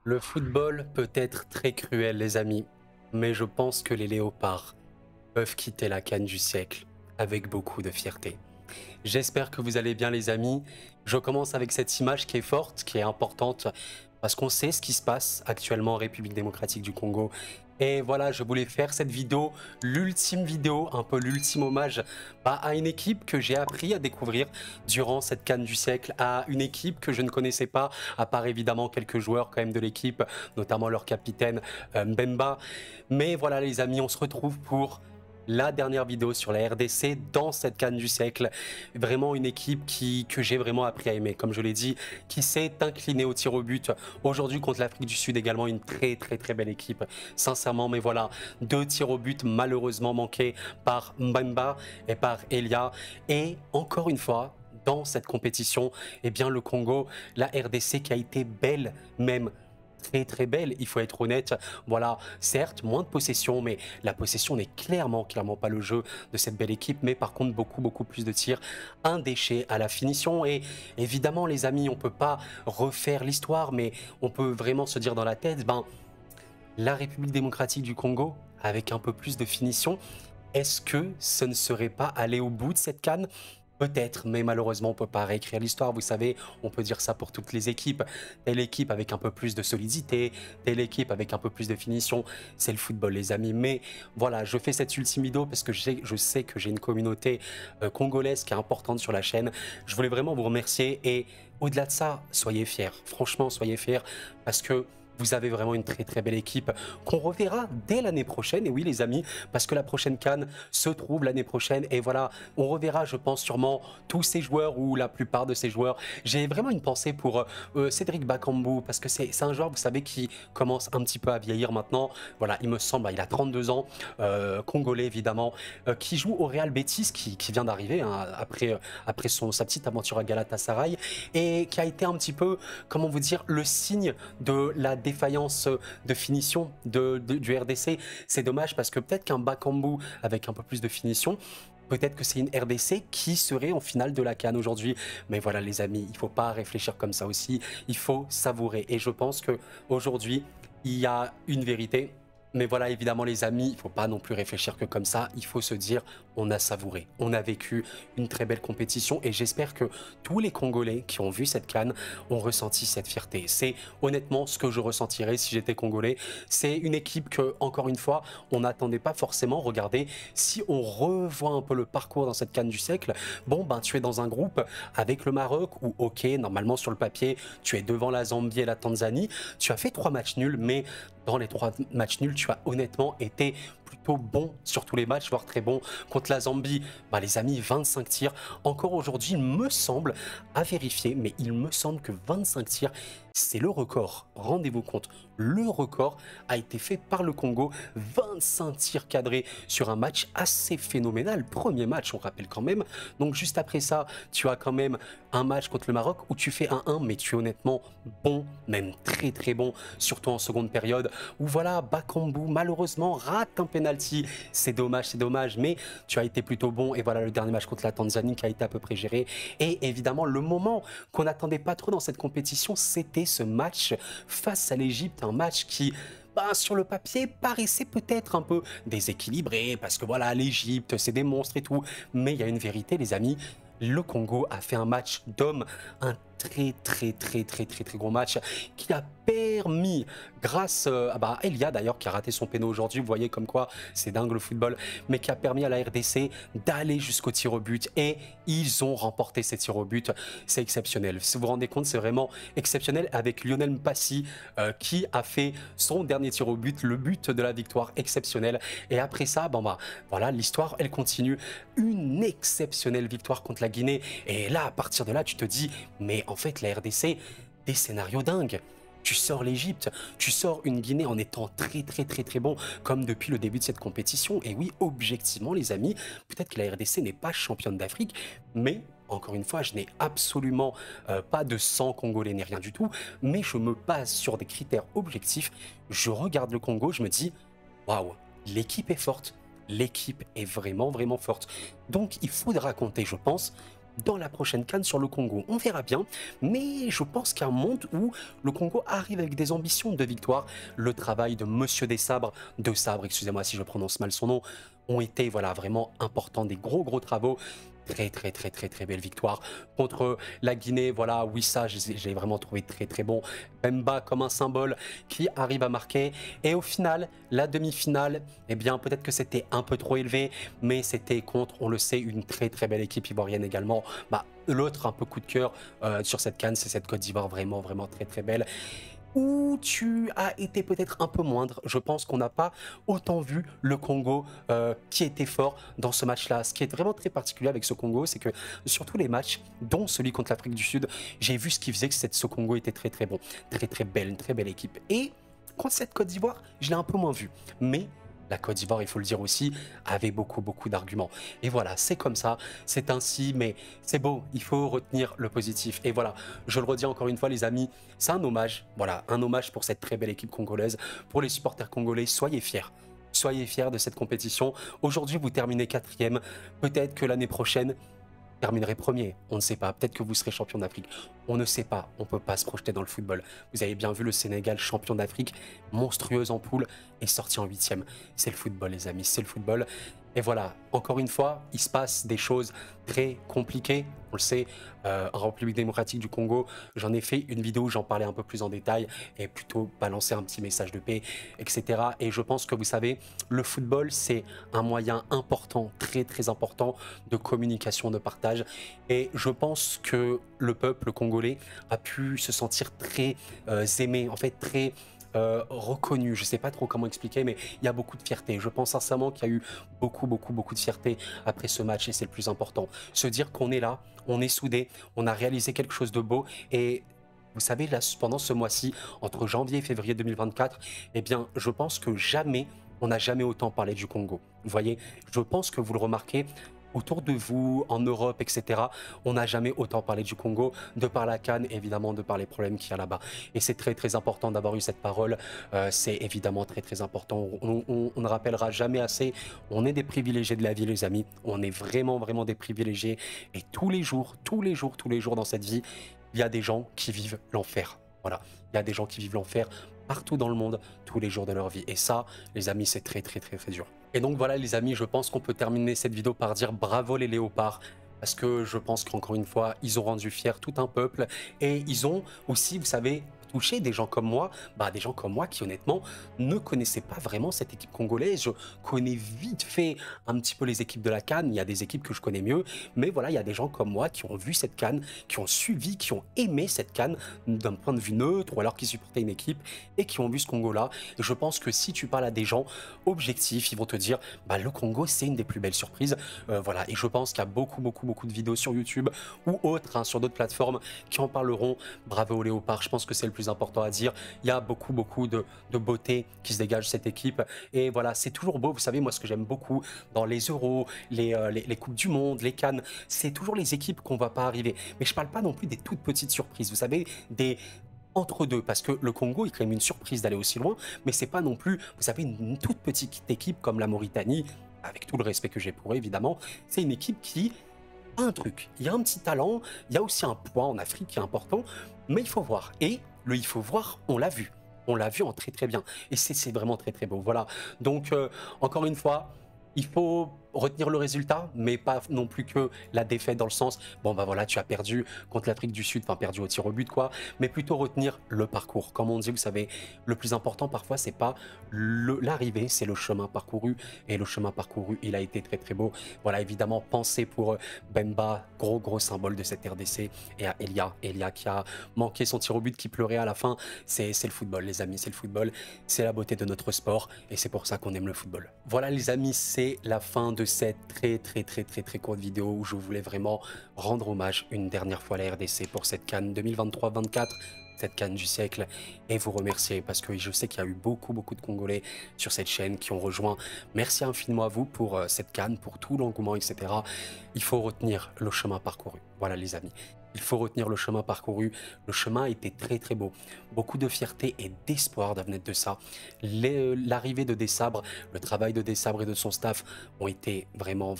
Le football peut être très cruel, les amis, mais je pense que les léopards peuvent quitter la canne du siècle avec beaucoup de fierté. J'espère que vous allez bien, les amis. Je commence avec cette image qui est forte, qui est importante, parce qu'on sait ce qui se passe actuellement en République démocratique du Congo. Et voilà, je voulais faire cette vidéo, l'ultime vidéo, un peu l'ultime hommage à une équipe que j'ai appris à découvrir durant cette canne du siècle, à une équipe que je ne connaissais pas, à part évidemment quelques joueurs quand même de l'équipe, notamment leur capitaine Mbemba. Mais voilà, les amis, on se retrouve pour la dernière vidéo sur la RDC dans cette canne du siècle. Vraiment une équipe que j'ai vraiment appris à aimer, comme je l'ai dit, qui s'est inclinée au tir au but. Aujourd'hui contre l'Afrique du Sud également, une très belle équipe, sincèrement. Mais voilà, 2 tirs au but malheureusement manqués par Mbemba et par Elia. Et encore une fois, dans cette compétition, eh bien le Congo, la RDC qui a été belle même, très belle, il faut être honnête. Voilà, certes, moins de possession, mais la possession n'est clairement pas le jeu de cette belle équipe, mais par contre beaucoup plus de tirs, un déchet à la finition. Et évidemment, les amis, on peut pas refaire l'histoire, mais on peut vraiment se dire dans la tête, la République démocratique du Congo, avec un peu plus de finition, est-ce que ce ne serait pas aller au bout de cette CAN? Peut-être, mais malheureusement, on ne peut pas réécrire l'histoire. Vous savez, on peut dire ça pour toutes les équipes. Telle équipe avec un peu plus de solidité, telle équipe avec un peu plus de finition. C'est le football, les amis. Mais voilà, je fais cette ultime vidéo parce que je sais que j'ai une communauté congolaise qui est importante sur la chaîne. Je voulais vraiment vous remercier et au-delà de ça, soyez fiers. Franchement, soyez fiers parce que vous avez vraiment une très belle équipe qu'on reverra dès l'année prochaine. Et oui, les amis, parce que la prochaine CAN se trouve l'année prochaine. Et voilà, on reverra, je pense, sûrement tous ces joueurs ou la plupart de ces joueurs. J'ai vraiment une pensée pour Cédric Bakambu, parce que c'est un joueur, vous savez, qui commence un petit peu à vieillir maintenant. Voilà, il me semble, il a 32 ans, congolais évidemment, qui joue au Real Betis, qui vient d'arriver hein, après sa petite aventure à Galatasaray, et qui a été un petit peu, comment vous dire, le signe de la défaillance de finition du RDC. C'est dommage parce que peut-être qu'un Bakambu avec un peu plus de finition, peut-être que c'est une RDC qui serait en finale de la CAN aujourd'hui. Mais voilà les amis, il ne faut pas réfléchir comme ça aussi, il faut savourer. Et je pense qu'aujourd'hui, il y a une vérité. Mais voilà, évidemment les amis, il ne faut pas non plus réfléchir que comme ça, il faut se dire, on a savouré, on a vécu une très belle compétition et j'espère que tous les Congolais qui ont vu cette CAN ont ressenti cette fierté. C'est honnêtement ce que je ressentirais si j'étais Congolais. C'est une équipe que, encore une fois, on n'attendait pas forcément. Regardez, si on revoit un peu le parcours dans cette CAN du siècle, tu es dans un groupe avec le Maroc où, ok, normalement sur le papier, tu es devant la Zambie et la Tanzanie, tu as fait 3 matchs nuls, mais dans les 3 matchs nuls, tu as honnêtement été plutôt bon sur tous les matchs, voire très bon. Contre la Zambie, les amis, 25 tirs. Encore aujourd'hui, il me semble, à vérifier, mais il me semble que 25 tirs, c'est le record. Rendez-vous compte, le record a été fait par le Congo. 25 tirs cadrés sur un match assez phénoménal. Premier match, on rappelle quand même. Donc juste après ça, tu as quand même un match contre le Maroc où tu fais 1-1, mais tu es honnêtement bon, même très bon, surtout en seconde période, où voilà, Bakambu malheureusement rate un penalty. C'est dommage, mais tu as été plutôt bon. Et voilà le dernier match contre la Tanzanie qui a été à peu près géré. Et évidemment, le moment qu'on n'attendait pas trop dans cette compétition, c'était ce match face à l'Égypte, un match qui sur le papier, paraissait peut-être un peu déséquilibré, parce que voilà, l'Égypte, c'est des monstres et tout. Mais il y a une vérité, les amis, le Congo a fait un match d'homme, un très gros match qui a permis, grâce à Elia d'ailleurs qui a raté son péno aujourd'hui, vous voyez comme quoi c'est dingue le football, mais qui a permis à la RDC d'aller jusqu'au tir au but et ils ont remporté ces tirs au but. C'est exceptionnel, si vous vous rendez compte, c'est vraiment exceptionnel avec Lionel Mpassi qui a fait son dernier tir au but, le but de la victoire, exceptionnel. Et après ça, voilà, l'histoire elle continue, une exceptionnelle victoire contre la Guinée. Et là, à partir de là, tu te dis, mais en fait, la RDC, des scénarios dingues. Tu sors l'Égypte, tu sors une Guinée en étant très bon, comme depuis le début de cette compétition. Et oui, objectivement, les amis, peut-être que la RDC n'est pas championne d'Afrique, mais encore une fois, je n'ai absolument pas de sang congolais ni rien du tout, mais je me base sur des critères objectifs. Je regarde le Congo, je me dis, waouh, l'équipe est forte. L'équipe est vraiment forte. Donc, il faudra compter, je pense, dans la prochaine CAN sur le Congo. On verra bien, mais je pense qu'il y a un monde où le Congo arrive avec des ambitions de victoire. Le travail de Monsieur de Sabre, excusez-moi si je prononce mal son nom, ont été voilà vraiment importants, des gros travaux. Très belle victoire contre la Guinée. Voilà, oui, ça, j'ai vraiment trouvé très bon. Bemba comme un symbole qui arrive à marquer. Et au final, la demi-finale, eh bien, peut-être que c'était un peu trop élevé, mais c'était contre, on le sait, une très belle équipe ivoirienne également. Bah, l'autre, un peu coup de cœur sur cette CAN, c'est cette Côte d'Ivoire, vraiment très belle. Où tu as été peut-être un peu moindre. Je pense qu'on n'a pas autant vu le Congo qui était fort dans ce match-là. Ce qui est vraiment très particulier avec ce Congo, c'est que sur tous les matchs, dont celui contre l'Afrique du Sud, j'ai vu ce qui faisait que ce Congo était très bon. Très belle, une très belle équipe. Et contre cette Côte d'Ivoire, je l'ai un peu moins vu. Mais la Côte d'Ivoire, il faut le dire aussi, avait beaucoup d'arguments. Et voilà, c'est comme ça, c'est ainsi, mais c'est beau, il faut retenir le positif. Et voilà, je le redis encore une fois, les amis, c'est un hommage, voilà, un hommage pour cette très belle équipe congolaise. Pour les supporters congolais, soyez fiers. Soyez fiers de cette compétition. Aujourd'hui, vous terminez 4e. Peut-être que l'année prochaine, terminerez premier, on ne sait pas, peut-être que vous serez champion d'Afrique, on ne sait pas, on ne peut pas se projeter dans le football. Vous avez bien vu le Sénégal, champion d'Afrique, monstrueuse en poule, est sorti en 8e. C'est le football les amis, c'est le football. Et voilà, encore une fois, il se passe des choses très compliquées, on le sait, en République démocratique du Congo, j'en ai fait une vidéo où j'en parlais un peu plus en détail et plutôt balancer un petit message de paix, etc. Et je pense que vous savez, le football, c'est un moyen important, très important de communication, de partage. Et je pense que le peuple congolais a pu se sentir très aimé, en fait très reconnu. Je sais pas trop comment expliquer, mais il y a beaucoup de fierté. Je pense sincèrement qu'il y a eu beaucoup de fierté après ce match et c'est le plus important. Se dire qu'on est là, on est soudés, on a réalisé quelque chose de beau et vous savez, là, pendant ce mois-ci, entre janvier et février 2024, eh bien, je pense que jamais, on n'a jamais autant parlé du Congo. Vous voyez, je pense que vous le remarquez, autour de vous, en Europe, etc., on n'a jamais autant parlé du Congo, de par la CAN, évidemment, de par les problèmes qu'il y a là-bas. Et c'est très important d'avoir eu cette parole, c'est évidemment très important. On ne rappellera jamais assez, on est des privilégiés de la vie, les amis, on est vraiment des privilégiés. Et tous les jours dans cette vie, il y a des gens qui vivent l'enfer. Voilà, il y a des gens qui vivent l'enfer partout dans le monde, tous les jours de leur vie. Et ça, les amis, c'est très dur. Et donc voilà, les amis, je pense qu'on peut terminer cette vidéo par dire bravo les léopards. Parce que je pense qu'encore une fois, ils ont rendu fier tout un peuple. Et ils ont aussi, vous savez, touché des gens comme moi, des gens comme moi qui honnêtement ne connaissaient pas vraiment cette équipe congolaise. Je connais vite fait un petit peu les équipes de la CAN, il y a des équipes que je connais mieux, mais voilà, il y a des gens comme moi qui ont vu cette CAN, qui ont suivi, qui ont aimé cette CAN d'un point de vue neutre ou alors qui supportaient une équipe et qui ont vu ce Congo-là. Et je pense que si tu parles à des gens objectifs, ils vont te dire le Congo c'est une des plus belles surprises. Voilà, et je pense qu'il y a beaucoup de vidéos sur YouTube ou autres, sur d'autres plateformes qui en parleront. Bravo aux léopards, je pense que c'est le plus important à dire. Il y a beaucoup de beauté qui se dégage de cette équipe. Et voilà, c'est toujours beau. Vous savez, moi, ce que j'aime beaucoup dans les Euros, les Coupes du Monde, les CAN, c'est toujours les équipes qu'on ne va pas arriver. Mais je parle pas non plus des toutes petites surprises. Vous savez, des entre deux, parce que le Congo est quand même une surprise d'aller aussi loin, mais c'est pas non plus, vous savez, une toute petite équipe comme la Mauritanie, avec tout le respect que j'ai pour eux, évidemment, c'est une équipe qui a un truc, il y a un petit talent, il y a aussi un poids en Afrique qui est important, mais il faut voir. Et il faut voir, on l'a vu. On l'a vu en très bien. Et c'est vraiment très beau. Voilà. Donc, encore une fois, il faut retenir le résultat, mais pas non plus que la défaite dans le sens, voilà, tu as perdu contre l'Afrique du Sud, enfin perdu au tir au but, quoi, mais plutôt retenir le parcours. Comme on dit, vous savez, le plus important parfois, c'est pas l'arrivée, c'est le chemin parcouru, et le chemin parcouru, il a été très beau. Voilà, évidemment, pensez pour Bemba, gros symbole de cette RDC, et à Elia qui a manqué son tir au but, qui pleurait à la fin. C'est le football, les amis, c'est le football, c'est la beauté de notre sport, et c'est pour ça qu'on aime le football. Voilà, les amis, c'est la fin de cette très courte vidéo où je voulais vraiment rendre hommage une dernière fois à la RDC pour cette CAN 2023-24, cette CAN du siècle, et vous remercier parce que je sais qu'il y a eu beaucoup de Congolais sur cette chaîne qui ont rejoint. Merci infiniment à vous pour cette CAN, pour tout l'engouement, etc. Il faut retenir le chemin parcouru. Voilà, les amis. Il faut retenir le chemin parcouru. Le chemin était très beau. Beaucoup de fierté et d'espoir devenaient de ça. L'arrivée de Desabre, le travail de Desabre et de son staff ont été vraiment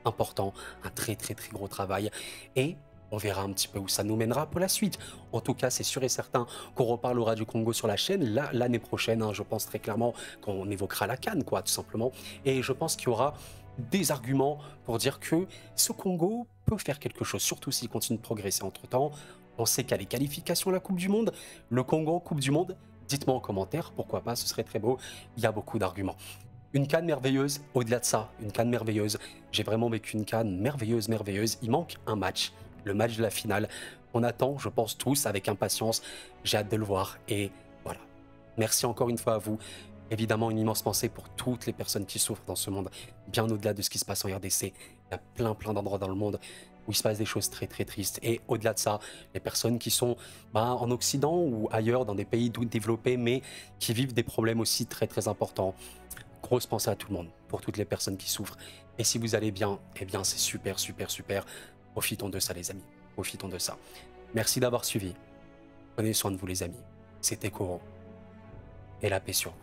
important, un très très très gros travail. Et on verra un petit peu où ça nous mènera pour la suite. En tout cas, c'est sûr et certain qu'on reparlera du Congo sur la chaîne l'année prochaine, hein, je pense très clairement, quand on évoquera la CAN, quoi, tout simplement. Et je pense qu'il y aura des arguments pour dire que ce Congo peut faire quelque chose, surtout s'il continue de progresser entre-temps. On sait qu'il y a les qualifications à la Coupe du Monde. Le Congo, Coupe du Monde, dites-moi en commentaire, pourquoi pas, ce serait très beau. Il y a beaucoup d'arguments. Une CAN merveilleuse, au-delà de ça, une CAN merveilleuse. J'ai vraiment vécu une CAN merveilleuse, merveilleuse. Il manque un match, le match de la finale. On attend, je pense tous, avec impatience. J'ai hâte de le voir et voilà. Merci encore une fois à vous. Évidemment, une immense pensée pour toutes les personnes qui souffrent dans ce monde, bien au-delà de ce qui se passe en RDC. Il y a plein d'endroits dans le monde où il se passe des choses très très tristes. Et au-delà de ça, les personnes qui sont en Occident ou ailleurs, dans des pays développés, mais qui vivent des problèmes aussi très très importants. Grosse pensée à tout le monde, pour toutes les personnes qui souffrent. Et si vous allez bien, eh bien c'est super, super, super. Profitons de ça les amis, profitons de ça. Merci d'avoir suivi. Prenez soin de vous les amis. C'était Koro. Et la paix sur vous.